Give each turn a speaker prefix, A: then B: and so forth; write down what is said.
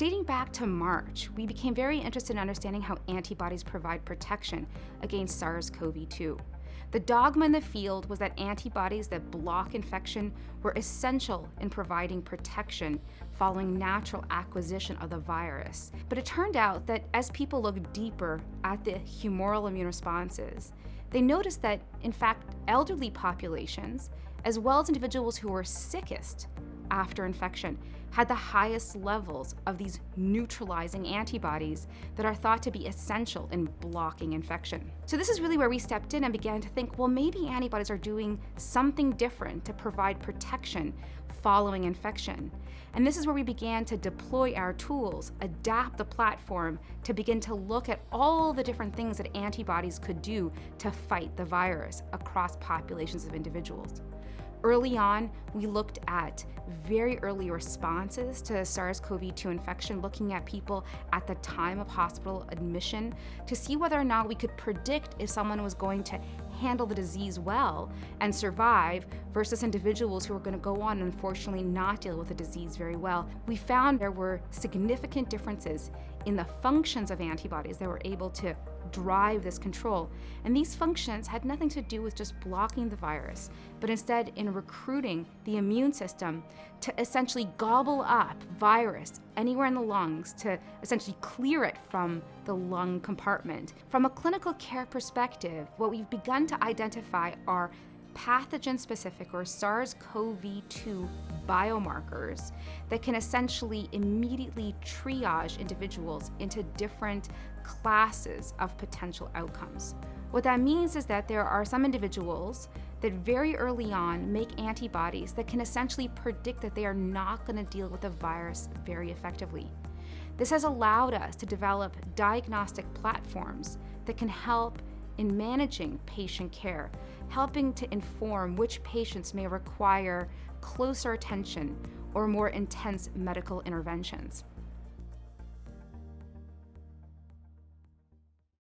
A: dating back to March, we became very interested in understanding how antibodies provide protection against SARS-CoV-2. The dogma in the field was that antibodies that block infection were essential in providing protection following natural acquisition of the virus. But it turned out that as people looked deeper at the humoral immune responses, they noticed that, in fact, elderly populations, as well as individuals who were sickest after infection, had the highest levels of these neutralizing antibodies that are thought to be essential in blocking infection. So this is really where we stepped in and began to think, well, maybe antibodies are doing something different to provide protection following infection. And this is where we began to deploy our tools, adapt the platform to begin to look at all the different things that antibodies could do to fight the virus across populations of individuals. Early on, we looked at very early responses to SARS-CoV-2 infection, looking at people at the time of hospital admission to see whether or not we could predict if someone was going to handle the disease well and survive versus individuals who were going to go on and unfortunately not deal with the disease very well. We found there were significant differences in the functions of antibodies that were able to drive this control. And these functions had nothing to do with just blocking the virus, but instead in recruiting the immune system to essentially gobble up virus anywhere in the lungs, to essentially clear it from the lung compartment. From a clinical care perspective, what we've begun to identify are pathogen-specific or SARS-CoV-2 biomarkers that can essentially immediately triage individuals into different classes of potential outcomes. What that means is that there are some individuals that very early on make antibodies that can essentially predict that they are not going to deal with the virus very effectively. This has allowed us to develop diagnostic platforms that can help in managing patient care, helping to inform which patients may require closer attention or more intense medical interventions.